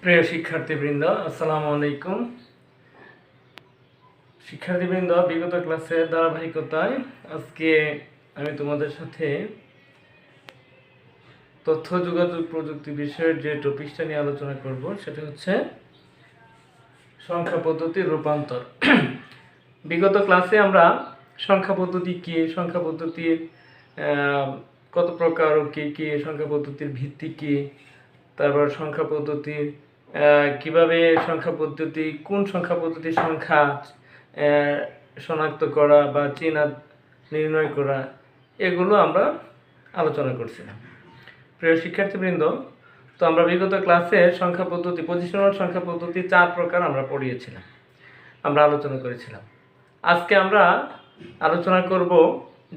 প্রিয় শিক্ষার্থীবৃন্দ, আসসালামু আলাইকুম। শিক্ষার্থীবৃন্দ, বিগত ক্লাসের ধারাবাহিকতায় আজকে আমি তোমাদের সাথে তথ্য যোগাযোগ প্রযুক্তি বিষয়ের যে টপিকটা নিয়ে আলোচনা করব সেটা হচ্ছে সংখ্যা পদ্ধতির রূপান্তর। বিগত ক্লাসে আমরা সংখ্যা পদ্ধতি কি, সংখ্যা পদ্ধতির কত প্রকার ও কী কী, সংখ্যা পদ্ধতির ভিত্তি কি, তারপর সংখ্যা পদ্ধতির কিভাবে সংখ্যা পদ্ধতি, কোন সংখ্যা পদ্ধতির সংখ্যা শনাক্ত করা বা চেনা নির্ণয় করা, এগুলো আমরা আলোচনা করছিলাম। প্রিয় শিক্ষার্থীবৃন্দ, তো আমরা বিগত ক্লাসে সংখ্যা পদ্ধতি, পজিশনাল সংখ্যা পদ্ধতি 4 প্রকার আমরা পড়িয়েছিলাম, আমরা আলোচনা করেছিলাম। আজকে আমরা আলোচনা করব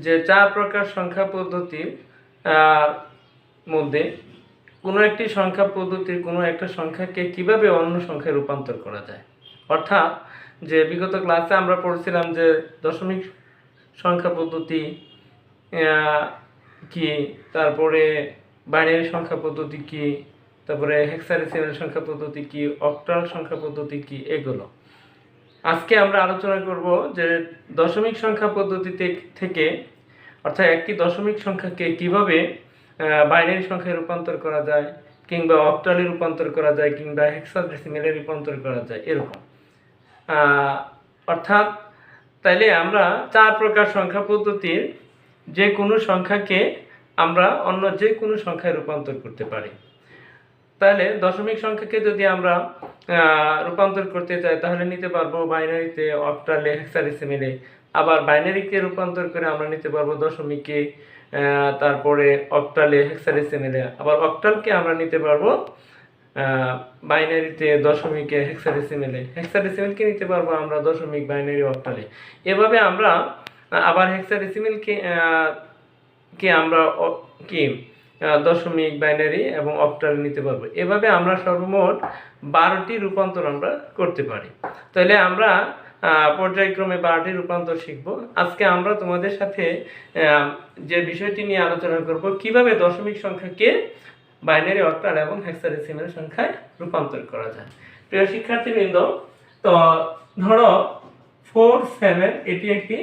যে 4 প্রকার সংখ্যা পদ্ধতির মধ্যে কোনো একটি সংখ্যা পদ্ধতির কোনো একটা সংখ্যাকে কিভাবে অন্য সংখ্যায় রূপান্তর করা যায়। অর্থাৎ যে বিগত ক্লাসে আমরা পড়ছিলাম যে দশমিক সংখ্যা পদ্ধতি কি, তারপরে বাইনারি সংখ্যা পদ্ধতি কি, তারপরে হেক্সাডেসিমাল সংখ্যা পদ্ধতি কি, অক্টাল সংখ্যা পদ্ধতি কি, এগুলো আজকে আমরা আলোচনা করব যে দশমিক সংখ্যা পদ্ধতি থেকে, অর্থাৎ একটি দশমিক সংখ্যাকে কিভাবে বাইনারি সংখ্যায় রূপান্তর করা যায়, কিংবা অক্টালে রূপান্তর করা যায়, কিংবা হেক্সাডেসিমালে রূপান্তর করা যায়, এরকম। অর্থাৎ তাইলে আমরা 4 প্রকার সংখ্যা পদ্ধতির যে কোনো সংখ্যাকে আমরা অন্য যে কোনো সংখ্যায় রূপান্তর করতে পারি। তাহলে দশমিক সংখ্যাকে যদি আমরা রূপান্তর করতে চাই তাহলে নিতে পারবো বাইনারিতে, অক্টালে, হেক্সাডেসিমালে। আবার বাইনারিকে রূপান্তর করে আমরা নিতে পারবো দশমিকে, তারপরে অক্টালে, হেক্সাডেসিমালে। আবার অক্টালকে আমরা নিতে পারবো বাইনারিতে, দশমিকে, হেক্সাডেসিমালে। হেক্সাডেসিমালকে নিতে পারবো আমরা দশমিক, বাইনারি, অক্টালে। এভাবে আমরা আবার হেক্সাডেসিমালকে আমরা কি দশমিক, বাইনারি এবং অক্টাল নিতে পারবো। এভাবে আমরা সর্বমোট 12টি রূপান্তর আমরা করতে পারি। তাহলে আমরা পর্যায়ক্রমে 12টি রূপান্তর শিখব। আজকে আমরা তোমাদের সাথে যে বিষয়টি নিয়ে আলোচনা করব, কিভাবে দশমিক সংখ্যাকে বাইনারি, অক্টাল এবং হেক্সাডেসিমাল সংখ্যায় রূপান্তর করা যায়। প্রিয় শিক্ষার্থীবৃন্দ, তো ধরো 4, 7 এটি একটি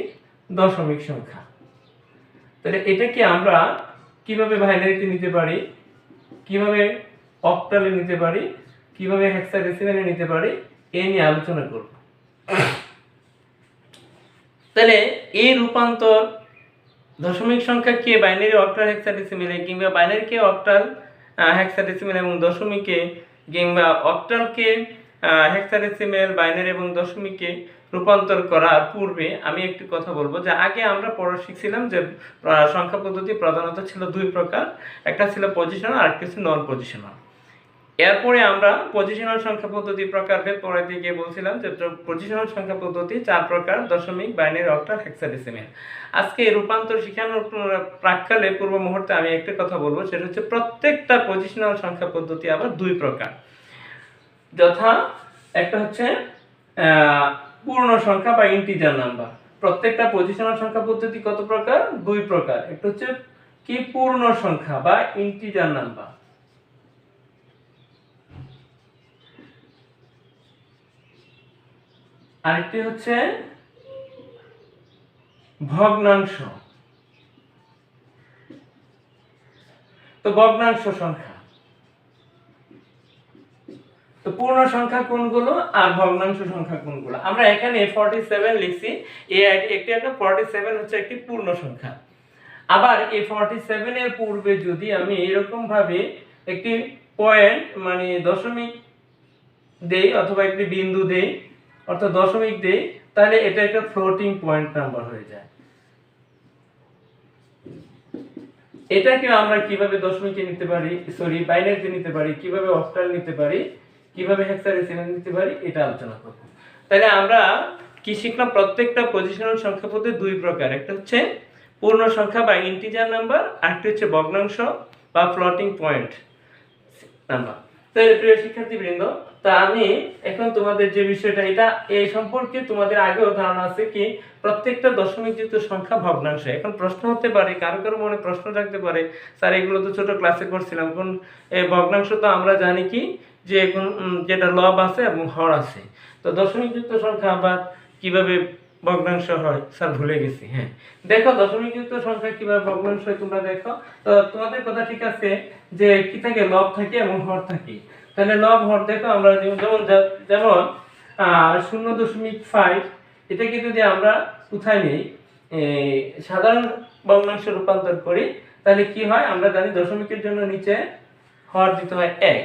দশমিক সংখ্যা। তাহলে এটাকে আমরা কিভাবে বাইনারিতে নিতে পারি, কিভাবে অক্টালে নিতে পারি, কিভাবে হেক্সাডেসিমালে নিতে পারি, এই নিয়ে আলোচনা করব। তাহলে এই রূপান্তর দশমিক সংখ্যাকে বাইনারি, অক্টাল, হেক্সাডেসিমালে, কিংবা বাইনারিকে অক্টাল, হেক্সাডেসিমাল এবং দশমিকে, কিংবা অক্টালকে হেক্সাডেসিমাল, বাইনারি এবং দশমিকে রূপান্তর করার পূর্বে আমি একটু কথা বলবো যে আগে আমরা শিখছিলাম যে সংখ্যা পদ্ধতি প্রধানত ছিল 2 প্রকার। একটা ছিল পজিশনাল আর একটা ছিল নন পজিশনাল। এরপরে আমরা পজিশনাল সংখ্যা পদ্ধতি প্রকারভেদ পড়াইতে গিয়ে বলছিলাম যে পজিশনাল সংখ্যা পদ্ধতি 4 প্রকার: দশমিক, বাইনারি, অক্টাল, হেক্সাডেসিমাল। আজকে রূপান্তর শিখানোর প্রাক্কালে, পূর্ব মুহূর্তে আমি একটা কথা বলবো, সেটা হচ্ছে প্রত্যেকটা পজিশনাল সংখ্যা পদ্ধতি আবার 2 প্রকার। যথা একটা হচ্ছে পূর্ণ সংখ্যা বা ইন্টিজার নাম্বার। প্রত্যেকটা পজিশনাল সংখ্যা পদ্ধতি কত প্রকার? 2 প্রকার। একটা হচ্ছে কি পূর্ণ সংখ্যা বা ইন্টিজার নাম্বার, আরেকটি হচ্ছে ভগ্নাংশ। তো ভগ্নাংশ সংখ্যা, তো পূর্ণ সংখ্যা কোনগুলো আর ভগ্নাংশ সংখ্যা কোনগুলো? আমরা এখানে 47 লিখছি। একটি 47 হচ্ছে একটি পূর্ণ সংখ্যা। আবার এই 47 এর পূর্বে যদি আমি এরকম ভাবে একটি পয়েন্ট মানে দশমিক দেই অথবা একটি বিন্দু দেই, অর্থাৎ দশমিক দেই, তাহলে এটা একটা ফ্লোটিং পয়েন্ট নাম্বার হয়ে যায়। এটাকে আমরা কিভাবে দশমিকে নিতে পারি, বাইনারিতে নিতে পারি, কিভাবে অক্টাল নিতে পারি, কিভাবে হেক্সাডেসিমাল নিতে পারি, এটা আলোচনা করব। তাহলে আমরা কি শিখলাম? প্রত্যেকটা পজিশনাল সংখ্যা পদ্ধতি 2 প্রকার। একটা হচ্ছে পূর্ণ সংখ্যা বা ইন্টিজার নাম্বার, আর একটা হচ্ছে ভগ্নাংশ বা ফ্লোটিং পয়েন্ট নাম্বার। তাহলে প্রিয় শিক্ষার্থীবৃন্দ, তা আমি এখন তোমাদের যে বিষয়টা, এটা এই সম্পর্কে তোমাদের আগেও ধারণা আছে কি প্রত্যেকটা দশমিক যুক্ত সংখ্যা ভগ্নাংশ। এখন প্রশ্ন হতে পারে, কারো কারো মনে প্রশ্ন থাকতে পারে, স্যার এগুলো তো ছোট ক্লাসে করছিলাম, কোন ভগ্নাংশ তো আমরা জানি কি যে যেটা লব আছে এবং হর আছে। তো দশমিক যুক্ত সংখ্যা আবার কিভাবে ভগ্নাংশ হয় স্যার ভুলে গেছি। হ্যাঁ, দেখো দশমিক যুক্ত সংখ্যা কিভাবে ভগ্নাংশ হয় তোমরা দেখো। তো তোমাদের কথা ঠিক আছে যে কি থাকে, লব থাকে এবং হর থাকে। তাহলে লব হর দেখো আমরা যেমন 0.5 এটাকে যদি আমরা কোথায় নেই, সাধারণ ভগ্নাংশে রূপান্তর করি তাহলে কি হয়, আমরা জানি দশমিকের জন্য নিচে হর দিতে হয় 1,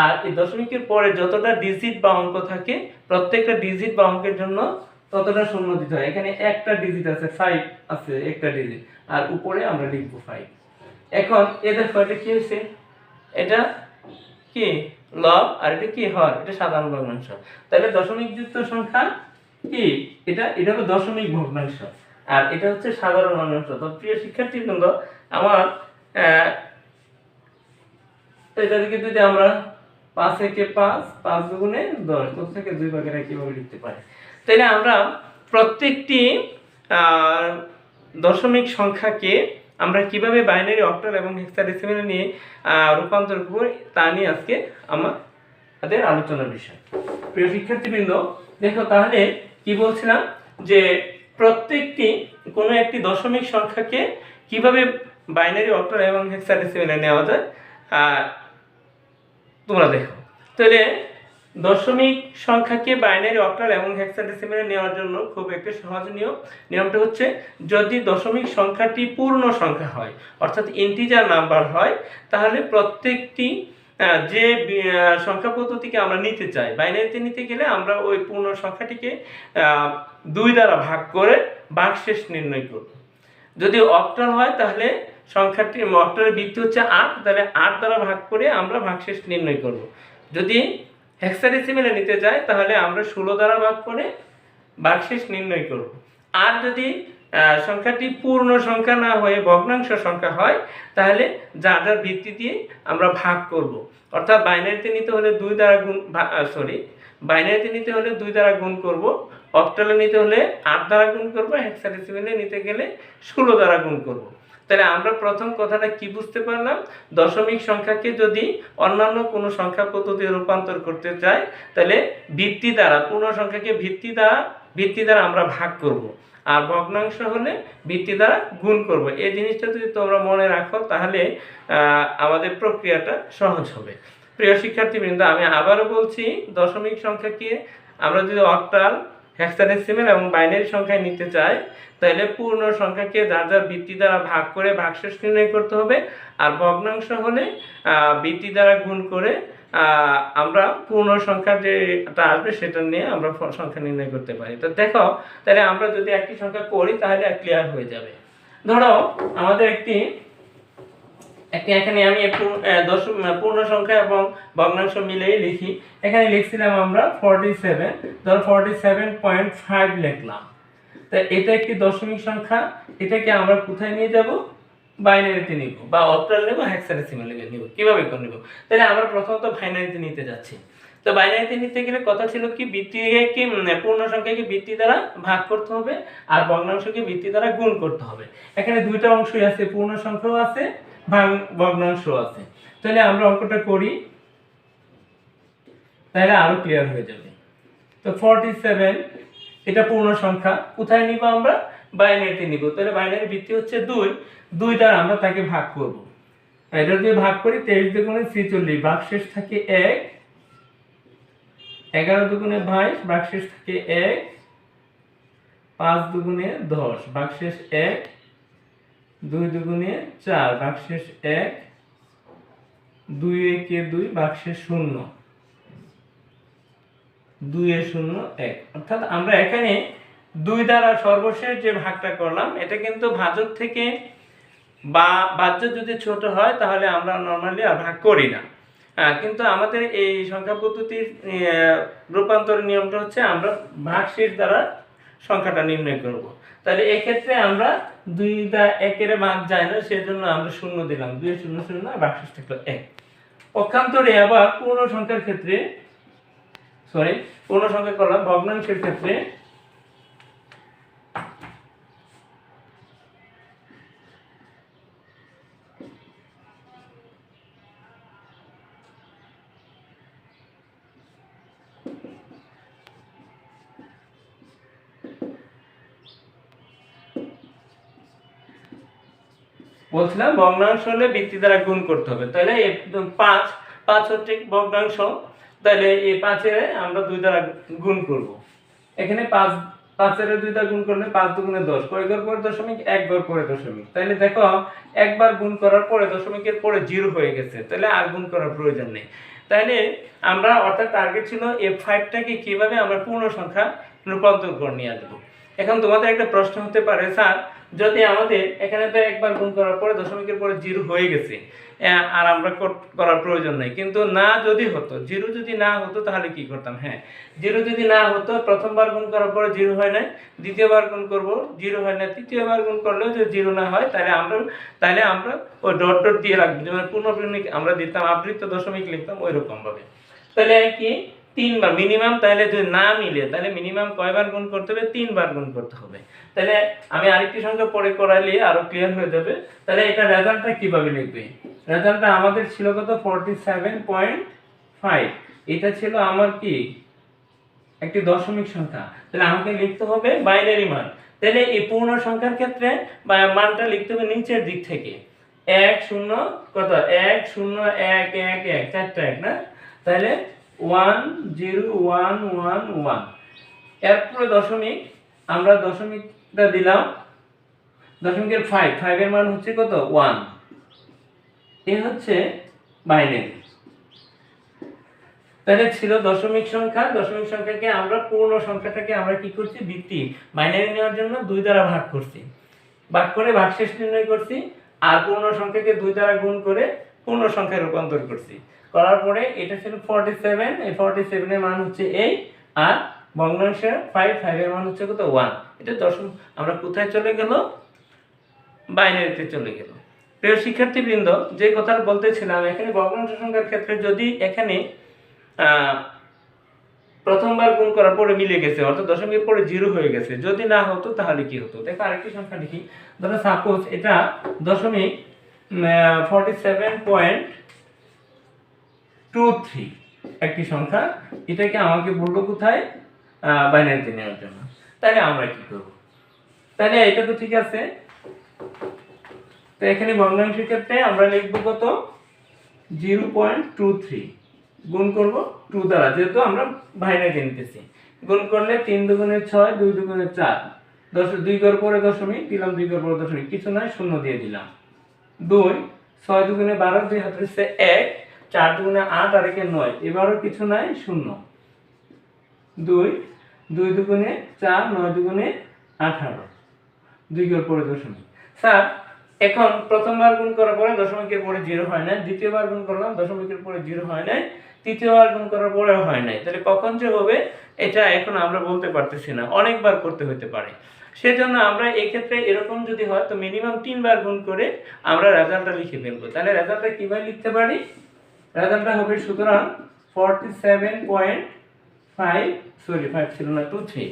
আর এই দশমিকের পরে যতটা ডিজিট বা অঙ্ক থাকে প্রত্যেকটা ডিজিট বা অঙ্কের জন্য ততটা শূন্য দিতে হয়। এখানে একটা ডিজিট আছে, 5 আছে একটা ডিজিট, আর উপরে আমরা লিখবো 5। এখন এদের এটা কি হয়েছে, এটা কি লব আর এটা কি হর, এটা সাধারণ ভগ্নাংশ। তাহলে দশমিক যুক্ত সংখ্যা কি, এটা হলো দশমিক ভগ্নাংশ আর এটা হচ্ছে সাধারণ ভগ্নাংশ। তো প্রিয় শিক্ষার্থীবৃন্দ, আমার এটাকে যদি আমরা 5 একে 5, 5 দুগুণে 10, কত থেকে 2 ভাগের কিভাবে লিখতে পারি। তাহলে আমরা প্রত্যেকটি দশমিক সংখ্যাকে আমরা কিভাবে বাইনারি, অক্টাল এবং হেক্সাডেসিমালে নিয়ে রূপান্তর করব তা নিয়ে আজকে আমাদের আলোচনার বিষয়। প্রিয় শিক্ষার্থীবৃন্দ, দেখো তাহলে কি বলছিলাম যে প্রত্যেকটি কোনো একটি দশমিক সংখ্যাকে কিভাবে বাইনারি, অক্টাল এবং হেক্সাডেসিমালে নেওয়া যায় তোমরা দেখো। তাহলে দশমিক সংখ্যাকে বাইনারি, অক্টাল এবং হেক্সাডেসিমালে নেওয়ার জন্য খুব একটা সহজ নিয়মটা হচ্ছে, যদি দশমিক সংখ্যাটি পূর্ণ সংখ্যা হয় অর্থাৎ ইন্টিজার নাম্বার হয়, তাহলে প্রত্যেকটি যে সংখ্যা পদ্ধতিকে আমরা নিতে চাই, বাইনারিতে নিতে গেলে আমরা ওই পূর্ণ সংখ্যাটিকে 2 দ্বারা ভাগ করে ভাগশেষ নির্ণয় করব। যদি অক্টাল হয় তাহলে সংখ্যাটি, অক্টালের ভিত্তি হচ্ছে 8, তাহলে 8 দ্বারা ভাগ করে আমরা ভাগশেষ নির্ণয় করব। যদি হেক্সাডেসিমালে নিতে চাই তাহলে আমরা 16 দ্বারা ভাগ করে ভাগশেষ নির্ণয় করব। আর যদি সংখ্যাটি পূর্ণ সংখ্যা না হয়ে ভগ্নাংশ সংখ্যা হয় তাহলে যার যার ভিত্তি দিয়ে আমরা ভাগ করব। অর্থাৎ বাইনারিতে নিতে হলে 2 দ্বারা বাইনারিতে নিতে হলে 2 দ্বারা গুণ করব, অক্টালে নিতে হলে 8 দ্বারা গুণ করব, হেক্সাডেসিমালে নিতে গেলে 16 দ্বারা গুণ করব। তাহলে আমরা প্রথম কথাটা কি বুঝতে পারলাম, দশমিক সংখ্যাকে যদি অন্যান্য কোনো সংখ্যা পদ্ধতি রূপান্তর করতে চাই তাহলে ভিত্তি দ্বারা, পূর্ণ সংখ্যাকে ভিত্তি দ্বারা আমরা ভাগ করব, আর ভগ্নাংশ হলে ভিত্তি দ্বারা গুণ করব। এই জিনিসটা যদি তোমরা মনে রাখো তাহলে আমাদের প্রক্রিয়াটা সহজ হবে। প্রিয় শিক্ষার্থীবৃন্দ, আমি আবারও বলছি, দশমিক সংখ্যাকে আমরা যদি অক্টাল, হেক্সাডেসিমাল এবং বাইনারি সংখ্যায় নিতে চাই তাহলে পূর্ণ সংখ্যাকে যার যার ভিত্তি দ্বারা ভাগ করে ভাগশেষ নির্ণয় করতে হবে, আর ভগ্নাংশ হলে ভিত্তি দ্বারা গুণ করে আমরা পূর্ণ সংখ্যা যেটা আসবে সেটা নিয়ে আমরা সংখ্যা নির্ণয় করতে পারি। তো দেখো, তাহলে আমরা যদি একটি সংখ্যা করি তাহলে ক্লিয়ার হয়ে যাবে। ধরো আমাদের এখানে আমি পূর্ণ সংখ্যা এবং ভগ্নাংশ মিলেই লিখি। এখানে লিখছিলাম আমরা 47, ধরো 47.5 লিখলাম। তা এটা একটি দশমিক সংখ্যা, এটাকে আমরা কোথায় নিয়ে যাব, বাইনারিতে নিব বা অক্টাল নেব, হেক্সাডেসিমালে নিব। কিভাবে করে নিব, তাহলে আমরা প্রথমত বাইনারিতে নিতে যাচ্ছি। তো বাইনারিতে নিতে গেলে কথা ছিল কি, ভিত্তিকে পূর্ণ সংখ্যাকে ভিত্তি দ্বারা ভাগ করতে হবে আর ভগ্নাংশকে ভিত্তি দ্বারা গুণ করতে হবে। এখানে দুইটা অংশই আছে, পূর্ণ সংখ্যাও আছে, ভগ্নাংশ আছে। তাহলে আমরা অঙ্কটা করি, তাহলে আরো ক্লিয়ার হয়ে যাবে। তো 47 এটা পূর্ণ সংখ্যা, কোথায় নিব আমরা, বাইনারিতে নিব। তাহলে বাইনারি ভিত্তি হচ্ছে 2 দ্বারা আমরা তাকে ভাগ করব। এটা দিয়ে ভাগ করি, 23 দুগুণে 46, ভাগশেষ থাকে 1, 11 দুগুণে 22, ভাগশেষ থাকে 1, 5 দুগুণে 10, ভাগশেষ 1, 2 দুগুণে 4, ভাগশেষ 1, 2 একে 2, ভাগশেষ 0, 2 এ 0 1। অর্থাৎ আমরা এখানে 2 দ্বারা সর্বশেষ যে ভাগটা করলাম এটা কিন্তু ভাজক থেকে, বা ভাজ্য যদি ছোট হয় তাহলে আমরা নরমালি আর ভাগ করি না। কিন্তু আমাদের এই সংখ্যা পদ্ধতির রূপান্তর নিয়মটা হচ্ছে আমরা ভাগশেষ দ্বারা সংখ্যাটা নির্ণয় করব। তাহলে এই ক্ষেত্রে আমরা 2 দ্বারা 1 এর ভাগ যায় না, সেজন্য আমরা 0 দিলাম, 2 এ 0 0, ভাগশেষ থাকলো 1। পক্ষান্তরে আবার পূর্ণ সংখ্যার ক্ষেত্রে, পূর্ণ সংখ্যা করলাম, ভগ্নাংশের ক্ষেত্রে বলছিলাম ভগ্নাংশ হলে ভিত্তি দ্বারা গুণ করতে হবে, তাহলে এই 5 5 হচ্ছে ভগ্নাংশ, তাহলে এই 5 এর আমরা 2 দ্বারা গুণ করব। এখানে 5 এর 2 দ্বারা গুণ করলে 5 দুগুণে 10, কয় ঘর পরে দশমিক, এক ঘর পরে দশমিক। তাহলে দেখো একবার গুণ করার পরে দশমিকের পরে 0 হয়ে গেছে, তাহলে আর গুণ করার প্রয়োজন নেই। তাহলে আমরা অর্থাৎ টার্গেট ছিল f5টাকে কিভাবে আমরা পূর্ণ সংখ্যা রূপান্তর করে নিয়ে আসবো। এখন তোমাদের একটা প্রশ্ন হতে পারে, স্যার যদি আমাদের এখানে তো একবার গুণ করার পরে দশমিকের পরে 0 হয়ে গেছে, আর আমরা করার প্রয়োজন নেই, কিন্তু না যদি হতো, 0 যদি না হতো তাহলে কি করতাম? হ্যাঁ, 0 যদি না হতো, প্রথমবার গুণ করার পরে 0 হয় না, দ্বিতীয়বার গুণ করব 0 হয় না, তৃতীয়বার গুণ করলেও যদি 0 না হয় তাহলে আমরা ওই ডট ডট দিয়ে রাখবো, যেমন পূর্ণপূর্ণিক আমরা দিতাম আবৃত্ত দশমিক লিখতাম ওই রকম ভাবে। তাহলে কি 3 বার মিনিমাম, তাহলে যদি না মিলে তাহলে মিনিমাম কয়বার গুণ করতে হবে? 3 বার গুণ করতে হবে। তাহলে আমি আরেকটি সংখ্যা পরে করাইলে আরো ক্লিয়ার হয়ে যাবে। তাহলে এটা রেজাল্টটা কিভাবে লিখবে? রেজাল্টটা আমাদের ছিল কত? 47.5। এটা ছিল আমার কি একটি দশমিক সংখ্যা, তাহলে আমাকে লিখতে হবে বাইনারি মান। তাহলে এই পূর্ণ সংখ্যার ক্ষেত্রে মানটা লিখতে হবে নিচের দিক থেকে, 1 0 কত 1 0 1 1 1 চারটা 1 না, তাহলে 1 0 1 1 1। এরপরে দশমিক, আমরা দশমিকটা দিলাম দশমিকের 5 এর মান হচ্ছে কত? 1। এই হচ্ছে বাইনারি। তাহলে ছিল দশমিক সংখ্যা, দশমিক সংখ্যাকে আমরা পূর্ণ সংখ্যাটাকে আমরা কি করছি? ভিত্তি বাইনারি নেওয়ার জন্য 2 দ্বারা ভাগ করছি, ভাগ করে ভাগশেষ নির্ণয় করছি, আর পূর্ণ সংখ্যাকে 2 দ্বারা গুণ করে পূর্ণ সংখ্যায় রূপান্তর করছি। করার পরে এটা ছিল 47, এই 47 এর মান হচ্ছে 8, আর ভগ্নাংশের 5 এর মান হচ্ছে কত? 1। এটা দশম আমরা কোথায় চলে গেল? বাইনারিতে চলে গেল। প্রিয় শিক্ষার্থীবৃন্দ, যে কথা বলতেছিলাম, এখানে ভগ্নাংশ সংখ্যার ক্ষেত্রে যদি এখানে প্রথমবার গুণ করার পরে মিলে গেছে, অর্থাৎ দশমিকের পরে 0 হয়ে গেছে, যদি না হতো তাহলে কি হতো? দেখো আরেকটি সংখ্যা লিখি। ধরো সাপোজ এটা দশমিক 47.23 একটি সংখ্যা, এটাকে আমাকে বললো কোথায়? বাইনারিতে নেওয়ার জন্য। তাহলে আমরা কি করব? তাহলে এটা তো ঠিক আছে, তো এখানে ভগ্নাংশের ক্ষেত্রে আমরা লিখব কত? 0.23 গুণ করব 2 দ্বারা, যেহেতু আমরা বাইনারি নিতেছি। গুণ করলে 3 দুগুণে 6, 2 দুগুণে 4, 2 ঘর পরে দশমিক দিলাম, 2 ঘর পরে দশমিক, কিছু নাই, শূন্য দিয়ে দিলাম। 2 6 দুগুণে 12, 2 হাতে 1, 4 দুগুণে 8 আর 1 9, এবারও কিছু নাই, শূন্য। 2 দুগুণে 4, 9 দুগুণে 18, 2 ঘর পরে দশমিক। স্যার এখন প্রথমবার গুণ করার পরে দশমিকের পরে 0 হয় না, দ্বিতীয়বার গুণ করলাম দশমিকের পরে 0 হয় না, তৃতীয়বার গুণ করার পরেও হয় নাই, তাহলে কখন যে হবে এটা এখন আমরা বলতে পারতেছি না, অনেকবার করতে হতে পারে। সেজন্য আমরা এই ক্ষেত্রে এরকম যদি হয় তো মিনিমাম 3 বার গুণ করে আমরা রেজাল্টটা লিখে ফেলবো। তাহলে রেজাল্টটা কিভাবে লিখতে পারি? রেজাল্টটা হবে সুতরাং 47.5 সরি 5 ছিল না 23।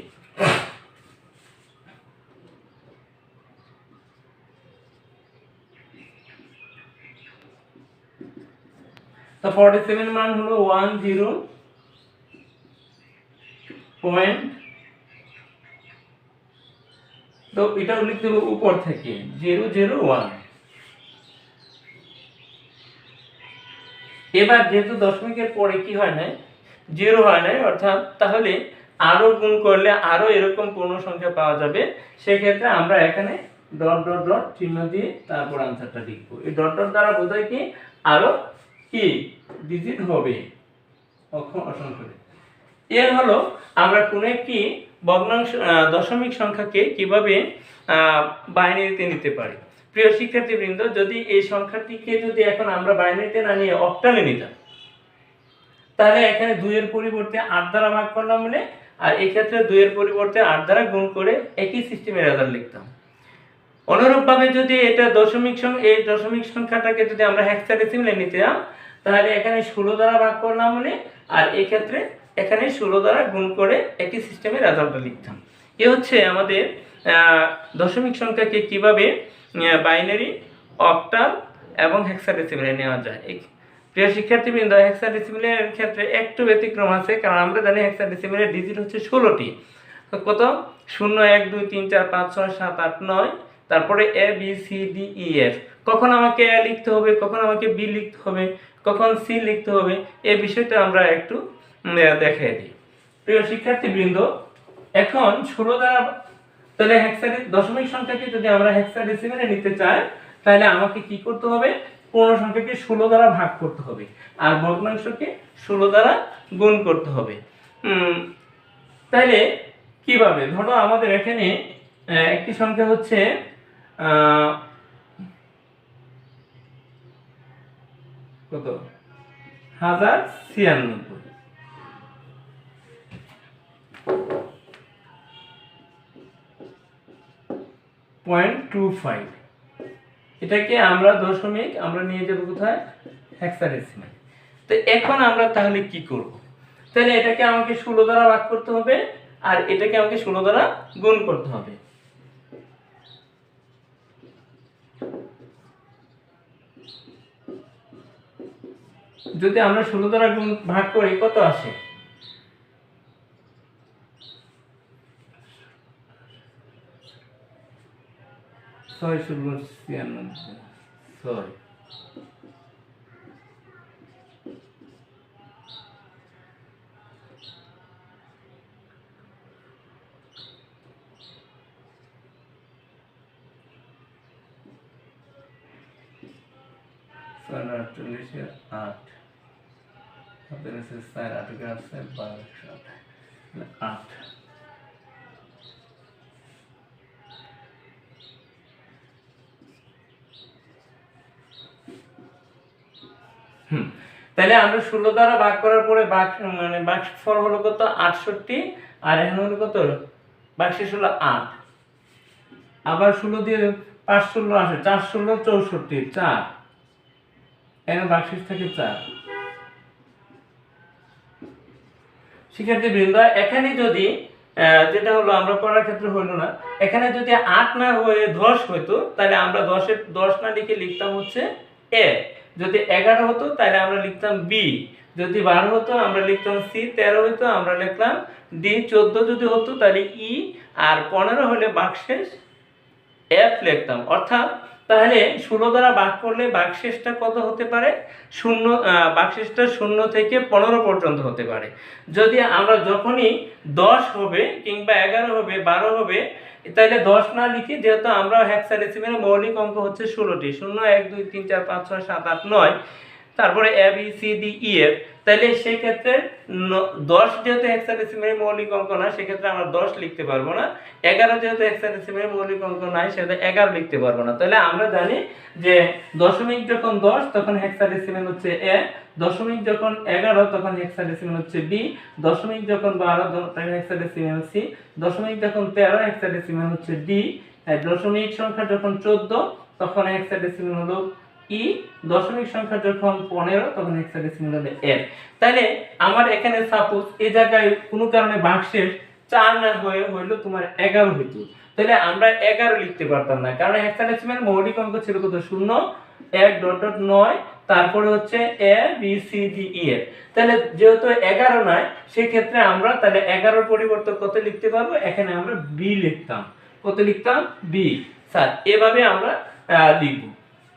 তো 47 মান হলো 10 পয়েন্ট, তো এটা লিখতে হবে উপর থেকে 001। এবার যেহেতু দশমিকের পরে কি হয় না, 0 হয় না, অর্থাৎ তাহলে আরো গুণ করলে আরো এরকম পূর্ণ সংখ্যা পাওয়া যাবে। সেক্ষেত্রে আমরা এখানে ডট ডট ডট চিহ্ন দিয়ে তারপর আনসারটা লিখবো। এই ডট ডট দ্বারা বোঝায় কি আরো কি ডিজিট হবে অসংখ্য। এর হলো আমরা কোন একটি ভগ্নাংশ দশমিক সংখ্যাকে কিভাবে বাইনারিতে নিতে পারি। প্রিয় শিক্ষার্থীবৃন্দ, যদি এই সংখ্যাটিকে যদি এখন আমরা বাইনারিতে না নিয়ে অক্টালে নিতাম, তাহলে এখানে 2 এর পরিবর্তে 8 দ্বারা ভাগ করলাম বলে, আর এই ক্ষেত্রে 2 এর পরিবর্তে 8 দ্বারা গুণ করে একই সিস্টেমে রেজাল্ট লিখতাম। অনুরূপভাবে যদি এটা এই দশমিক সংখ্যাটাকে যদি আমরা হেক্সাডেসিমালে নিতাম, তাহলে এখানে 16 দ্বারা ভাগ করলাম বলে, আর এই ক্ষেত্রে এখানে 16 দ্বারা গুণ করে একই সিস্টেমে রেজাল্টটা লিখতাম। এ হচ্ছে আমাদের দশমিক সংখ্যাকে কিভাবে বাইনারি, অক্টাল এবং হেক্সাডেসিমালে নেওয়া যায়। প্রিয় শিক্ষার্থীবৃন্দ, হেক্সাডেসিমালের ক্ষেত্রে একটু ব্যতিক্রম আছে, কারণ আমরা জানি হেক্সাডেসিমালের ডিজিট হচ্ছে 16টি। কত? 0 1 2 3 4 5 6 7 8 9, তারপরে A B C D E F কখন আমাকে এ লিখতে হবে, কখন আমাকে বি লিখতে হবে, কখন সি লিখতে হবে, এই বিষয়টা আমরা একটু দেখাই দিই। প্রিয় শিক্ষার্থীবৃন্দ, এখন 16 দ্বারা তাহলে দশমিক সংখ্যাকে যদি আমরা হেক্সাডেসিমেলে নিতে চাই তাহলে আমাকে কি করতে হবে, পূর্ণ সংখ্যাকে 16 দ্বারা ভাগ করতে হবে আর ভগ্নাংশকে 16 দ্বারা গুণ করতে হবে। তাহলে কিভাবে, ধরো আমাদের এখানে একটি সংখ্যা হচ্ছে কত 1096 0.25, এটাকে আমরা দশমিক আমরা নিয়ে যাব কোথায়, হেক্সাডেসিমাল। তো এখন আমরা তাহলে কি করব, তাহলে এটাকে আমাকে 16 দ্বারা ভাগ করতে হবে আর এটাকে আমাকে 16 দ্বারা গুণ করতে হবে। যদি আমরা 16 দ্বারা গুণ ভাগ করি কত আসে, 6 × 96 6 48 8 আপনার আছে 4 8 × 4 12 8 তাহলে আমরা 16 দ্বারা ভাগ করার পরে ভাগফল হলো কত 68 আর এখানে হলো কত ভাগশেষ হলো 8, আবার 16 দিয়ে 5 16 আসে 4 16 64 4, এখানে ভাগশেষ থাকে 4। শিক্ষার্থীবৃন্দ, এখানে যদি যেটা হলো আমরা করার ক্ষেত্রে হলো না, এখানে যদি 8 না হয়ে 10 হতো তাহলে আমরা 10 না লিখে লিখতাম হচ্ছে এ, যদি 11 হতো তাহলে আমরা লিখতাম বি, যদি 12 হতো আমরা লিখতাম সি, 13 হতো আমরা লিখলাম ডি, 14 যদি হতো তাহলে ই, আর 15 হলে ভাগশেষ এফ লিখতাম। অর্থাৎ তাহলে 16 দ্বারা ভাগ করলে ভাগশেষটা কত হতে পারে, ভাগশেষটা 0 থেকে 15 পর্যন্ত হতে পারে। যদি আমরা যখনই 10 হবে কিংবা 11 হবে 12 হবে তাহলে 10 না লিখি, যেহেতু আমরা হেক্সাডেসিমেল মৌলিক অঙ্ক হচ্ছে 16টি, 0 1 2 3 4 5 6 7 8 9, তারপরে A B C D E F, তাহলে সেই ক্ষেত্রে 10 যেহেতু হেক্সাডেসিমেল মৌলিক অঙ্ক না সেক্ষেত্রে আমরা 10 লিখতে পারবো না, 11 যেহেতু হেক্সাডেসিমেল মৌলিক অঙ্ক নাই সেটা 11 লিখতে পারবো না। তাহলে আমরা জানি যে দশমিক যখন 10 তখন হেক্সাডেসিমেল হচ্ছে এ, দশমিক যখন 11 তখন হেক্সাডেসিমেল হচ্ছে বি, দশমিক যখন 12 তখন হেক্সাডেসিমেল সি, দশমিক যখন 13 হেক্সাডেসিমেল হচ্ছে ডি, দশমিক সংখ্যা যখন 14 তখন হেক্সাডেসিমেল হলো ই, দশমিক সংখ্যা যখন 15 তখন হেক্সাডেসিমেল হলো এফ। তাহলে আমার এখানে সাপোজ এই জায়গায় কোনো কারণে ভাগশেষ 4 না হয়ে হইলো তোমার 11 হইতো, তাহলে আমরা 11 লিখতে পারতাম না, কারণ হেক্সাডেসিমেল মৌলিক অঙ্ক ছিল কত 0 1 9, তারপরে হচ্ছে A B C D E F. তাহলে যেহেতু 11 নয় সেই ক্ষেত্রে আমরা তাহলে 11 পরিবর্তে কত লিখতে পারবো, এখানে আমরা বি লিখতাম, কত লিখতাম বি। স্যার এভাবে আমরা লিখব।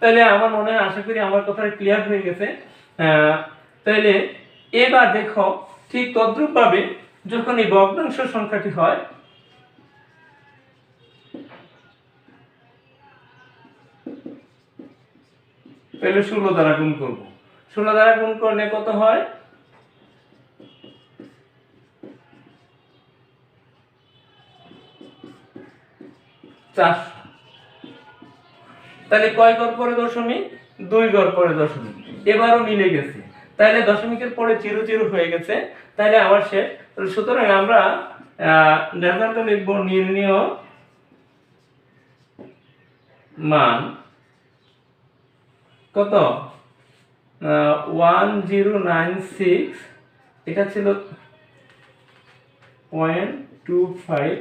তাহলে আমার মনে হয় আশা করি আমার কথাটা ক্লিয়ার হয়ে গেছে। তাহলে এবার দেখো ঠিক তদ্রূপভাবে যখন এই ভগ্নাংশ সংখ্যাটি হয় তাহলে 16 দ্বারা গুণ করব, 16 দ্বারা গুণ করলে কত হয় 400। তাহলে কয় ঘর পরে দশমিক, 2 ঘর পরে দশমিক, এবারও মিলে গেছে, তাহলে দশমিকের পরে 0 0 হয়ে গেছে, তাহলে আবার শেষ। সুতরাং আমরা রেজাল্টে লিখব নির্ণেয় মান কত 1096, এটা ছিল 0.25,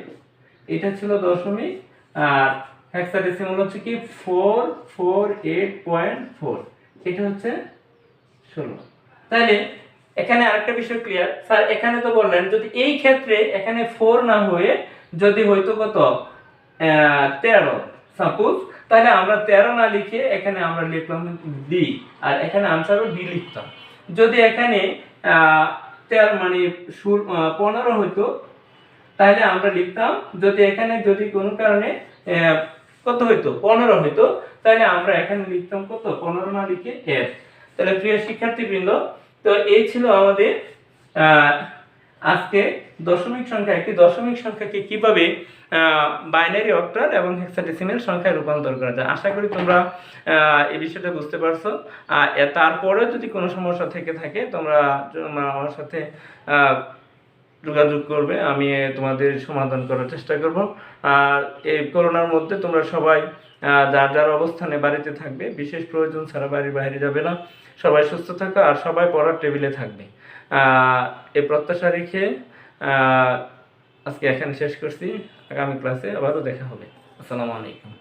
এটা ছিল দশমিক, আর হেক্সাডেসিমাল হচ্ছে কি 448.4, এটা হচ্ছে 16। তাহলে এখানে আরেকটা বিষয় ক্লিয়ার, স্যার এখানে তো বললেন যদি এই ক্ষেত্রে এখানে 4 না হয়ে যদি হয়তো কত 13, সাপোজ, তাহলে আমরা 13 না লিখে এখানে আমরা লিখলাম ডি, আর এখানে আনসারও ডি লিখতাম। যদি এখানে 13 মানে 15 হইতো তাহলে আমরা লিখতাম, যদি এখানে যদি কোনো কারণে কত হইতো 15 হইতো, তাহলে আমরা এখানে লিখতাম কত 15 না লিখে এফ। তাহলে প্রিয় শিক্ষার্থীবৃন্দ, তো এই ছিল আমাদের আজকে দশমিক সংখ্যা, একটি দশমিক সংখ্যাকে কিভাবে বাইনারি, অক্টাল এবং হেক্সাডেসিমাল সংখ্যায় রূপান্তর করা যায়। আশা করি তোমরা এই বিষয়টা বুঝতে পারছো। তারপরেও যদি কোনো সমস্যা থেকে থাকে তোমরা আমার সাথে যোগাযোগ করবে, আমি তোমাদের সমাধান করার চেষ্টা করব। আর এই করোনার মধ্যে তোমরা সবাই যার যার অবস্থানে বাড়িতে থাকবে, বিশেষ প্রয়োজন ছাড়া বাড়ির বাইরে যাবে না। সবাই সুস্থ থাকো আর সবাই পড়ার টেবিলে থাকবে। এই প্রত্যাশা রেখে আজকে এখানে শেষ করছি। আগামী ক্লাসে আবারও দেখা হবে। আসসালামু আলাইকুম।